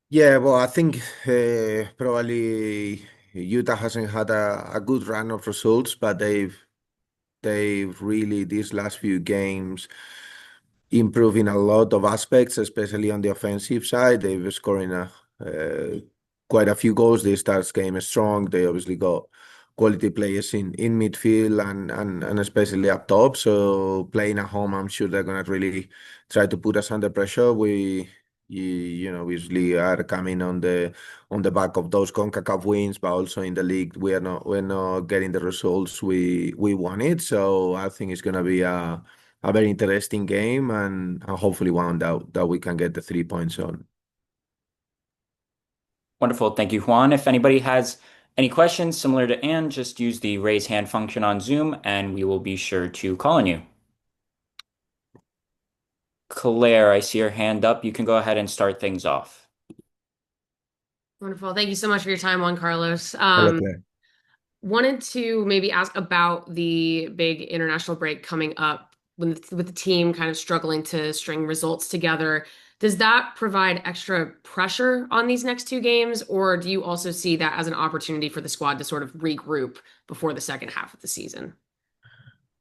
Yeah, well, I think probably Utah hasn't had a good run of results, but they've really these last few games improving a lot of aspects, especially on the offensive side. They've scoring uh, quite a few goals. They start game strong. They obviously got quality players in midfield and especially up top. So playing at home, I'm sure they're gonna really try to put us under pressure. We usually are coming on the back of those CONCACAF wins, but also in the league we're not getting the results we wanted. So I think it's gonna be a very interesting game and hopefully one that we can get the 3 points on. Wonderful. Thank you, Juan. If anybody has any questions similar to Anne, just use the raise hand function on Zoom and we will be sure to call on you. Claire, I see your hand up. You can go ahead and start things off. Wonderful. Thank you so much for your time, Juan Carlos. Hello, Claire. Wanted to maybe ask about the big international break coming up with the team kind of struggling to string results together. Does that provide extra pressure on these next two games, or do you also see that as an opportunity for the squad to sort of regroup before the second half of the season?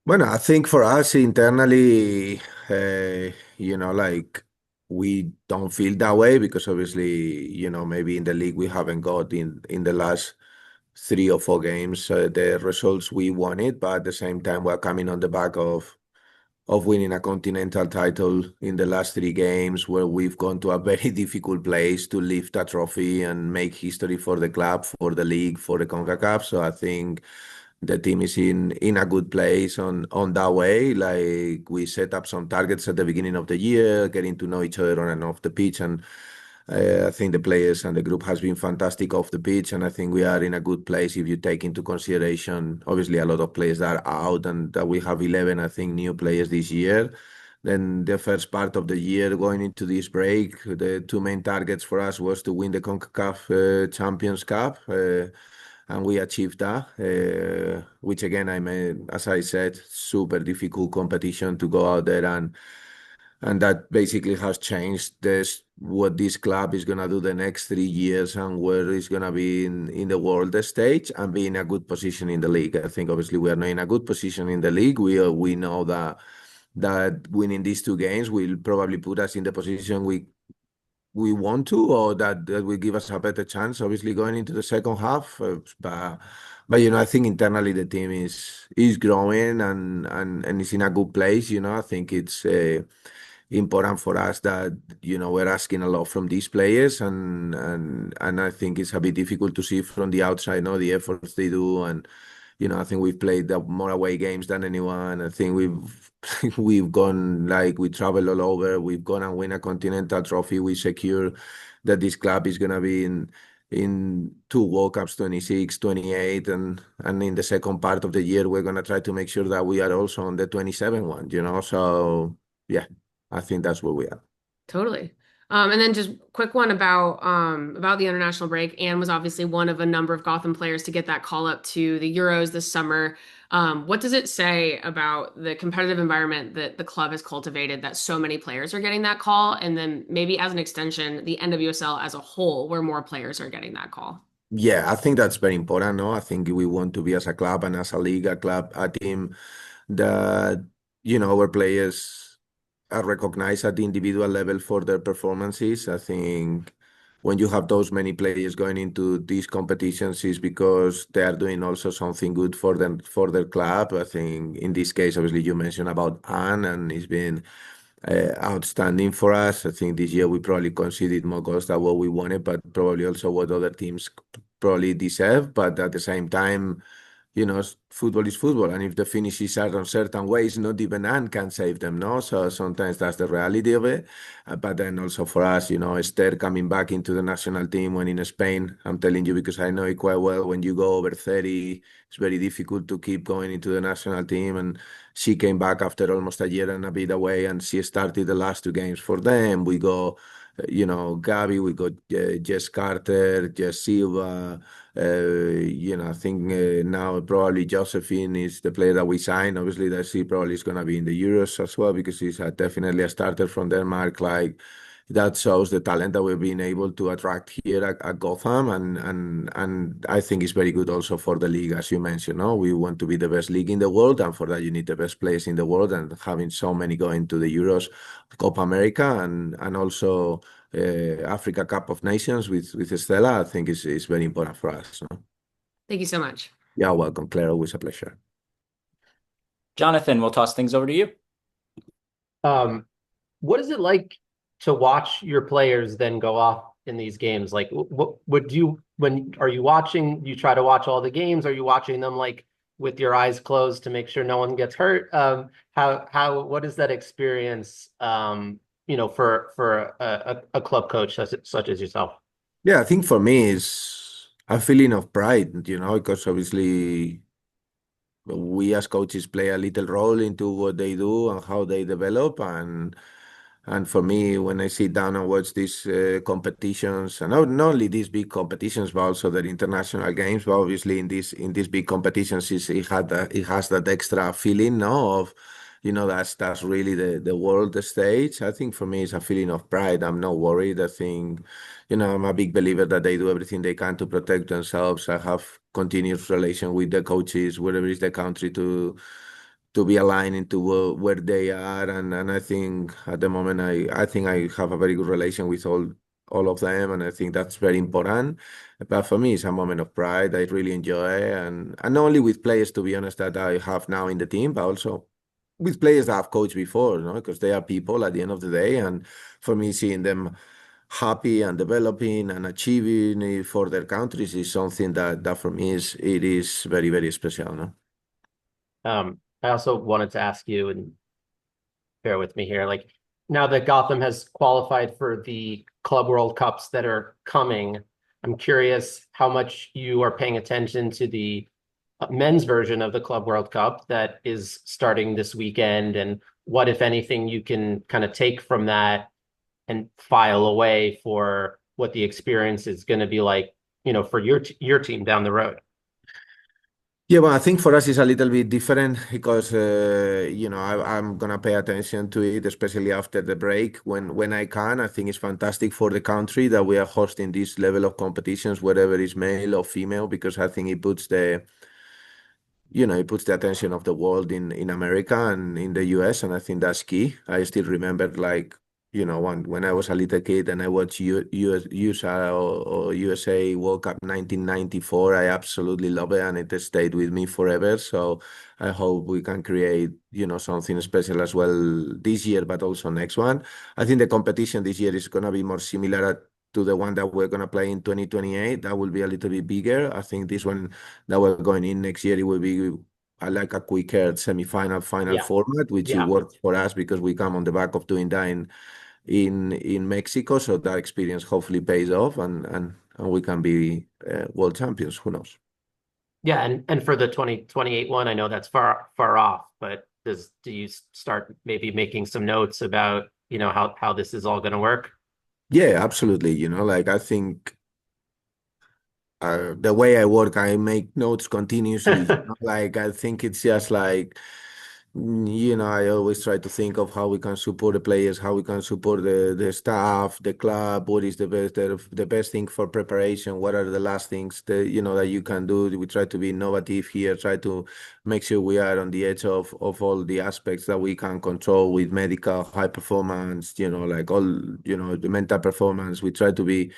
Well, I think for us internally, like we don't feel that way because obviously, maybe in the league we haven't got in the last 3 or 4 games the results we wanted, but at the same time we're coming on the back of winning a continental title in the last 3 games where we've gone to a very difficult place to lift a trophy and make history for the club, for the league, for the CONCACAF. So I think the team is in a good place on that way. Like we set up some targets at the beginning of the year, getting to know each other on and off the pitch, and I think the players and the group has been fantastic off the pitch, and I think we are in a good place if you take into consideration, obviously, a lot of players that are out, and that we have 11, I think, new players this year. Then the first part of the year going into this break, the two main targets for us was to win the CONCACAF Champions Cup. And we achieved that, which again, I mean, as I said, super difficult competition to go out there and that basically has changed this what this club is gonna do the next 3 years and where it's gonna be in the world stage and be in a good position in the league. I think obviously we are not in a good position in the league. We know that winning these 2 games will probably put us in the position we want to, or that will give us a better chance, obviously, going into the second half. But I think internally the team is growing and is in a good place. I think it's important for us that we're asking a lot from these players, and I think it's a bit difficult to see from the outside, the efforts they do, and I think we've played more away games than anyone. I think we've gone like we travel all over. We've gone and win a continental trophy. We secure that this club is gonna be in two World Cups, 26, 28, and in the second part of the year we're gonna try to make sure that we are also on the 27 one. So yeah, I think that's where we are. Totally. And then just quick one about the international break. Anne was obviously one of a number of Gotham players to get that call up to the Euros this summer. What does it say about the competitive environment that the club has cultivated that so many players are getting that call? And then maybe as an extension, the NWSL as a whole, where more players are getting that call? Yeah, I think that's very important. No, I think we want to be as a club and as a league, a team that our players are recognized at the individual level for their performances. I think when you have those many players going into these competitions is because they are doing also something good for them for their club. I think in this case, obviously, you mentioned about Anne, and it's been outstanding for us. I think this year we probably conceded more goals than what we wanted, but probably also what other teams probably deserve. But at the same time, football is football, and if the finishes are on certain ways, not even Anne can save them, no? So sometimes that's the reality of it. But then also for us, Esther coming back into the national team when in Spain, I'm telling you because I know it quite well, when you go over 30, it's very difficult to keep going into the national team. And she came back after almost a year and a bit away, and she started the last 2 games for them. We go, Gabby, we got Jess Carter, Jess Silva. I think now probably Josephine is the player that we signed. Obviously, that she probably is going to be in the Euros as well because she's definitely a starter from Denmark. Like that shows the talent that we've been able to attract here at Gotham, and I think it's very good also for the league, as you mentioned. No, we want to be the best league in the world, and for that you need the best players in the world, and having so many going to the Euros, Copa America, and also Africa Cup of Nations with Stella, I think is very important for us. No? Thank you so much. Yeah, welcome, Claire. Always a pleasure. Jonathan, we'll toss things over to you. What is it like to watch your players then go off in these games? Like, what would you, when are you watching, you try to watch all the games? Are you watching them like with your eyes closed to make sure no one gets hurt? What is that experience, for a club coach such as yourself? Yeah, I think for me it's a feeling of pride, because obviously we as coaches play a little role into what they do and how they develop, and for me, when I sit down and watch these competitions, and not only these big competitions, but also the international games, but obviously in these big competitions, it has that extra feeling, no, of that's really the world stage. I think for me, it's a feeling of pride. I'm not worried. I think, I'm a big believer that they do everything they can to protect themselves. I have continuous relation with the coaches, wherever is the country, to be aligned into where they are, and I think at the moment I think I have a very good relation with all of them, and I think that's very important. But for me, it's a moment of pride. I really enjoy, and not only with players, to be honest, that I have now in the team, but also with players that I've coached before, because they are people at the end of the day, and for me, seeing them happy and developing and achieving for their countries is something that for me it is very, very special, no? I also wanted to ask you, and bear with me here, like now that Gotham has qualified for the Club World Cups that are coming, I'm curious how much you are paying attention to the men's version of the Club World Cup that is starting this weekend, and what, if anything, you can kind of take from that and file away for what the experience is going to be like, for your team down the road. Yeah, well, I think for us it's a little bit different because I'm gonna pay attention to it, especially after the break when I can. I think it's fantastic for the country that we are hosting this level of competitions, whether it's male or female, because I think it puts the attention of the world in America and in the US, and I think that's key. I still remember, like, when I was a little kid and I watched USA or USA World Cup 1994. I absolutely love it, and it stayed with me forever. So I hope we can create, something special as well this year, but also next one. I think the competition this year is gonna be more similar to the one that we're gonna play in 2028. That will be a little bit bigger. I think this one that we're going in next year, it will be like a quicker semi-final final Yeah. format, which it Yeah. works for us because we come on the back of doing that in Mexico. So that experience hopefully pays off, and we can be world champions. Who knows? Yeah, and for the 2028 one, I know that's far off, but do you start maybe making some notes about, how this is all going to work? Yeah, absolutely. Like, I think the way I work, I make notes continuously. Like, I think it's just like, I always try to think of how we can support the players, how we can support the staff, the club. What is the best thing for preparation? What are the last things that you can do? We try to be innovative here, try to make sure we are on the edge of all the aspects that we can control with medical, high performance, like all, the mental performance. We try to be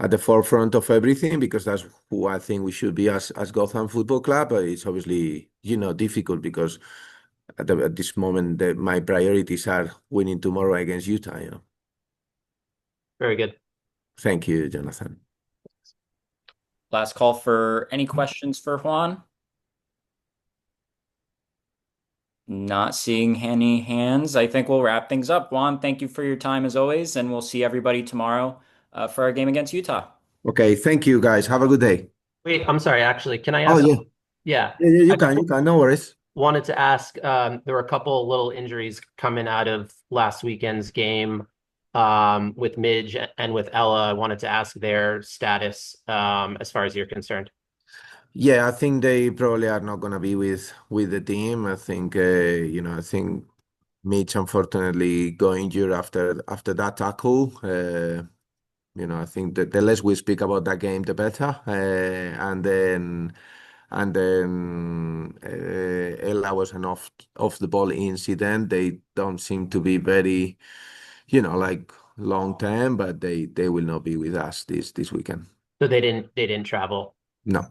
at the forefront of everything because that's who I think we should be as Gotham Football Club. But it's obviously, difficult because at this moment my priorities are winning tomorrow against Utah. Very good. Thank you, Jonathan. Last call for any questions for Juan. Not seeing any hands. I think we'll wrap things up. Juan, thank you for your time as always, and we'll see everybody tomorrow for our game against Utah. Okay, thank you, guys. Have a good day. Wait, I'm sorry, actually, can I Oh, ask? yeah. Yeah. Yeah, you I can, no worries. wanted to ask, there were a couple little injuries coming out of last weekend's game with Midge and with Ella. I wanted to ask their status as far as you're concerned. Yeah, I think they probably are not gonna be with the team. I think I think Mitch unfortunately got injured after that tackle. I think that the less we speak about that game, the better. And then Ella was an off the ball incident. They don't seem to be very, like long term, but they will not be with us this weekend. So they didn't travel. No.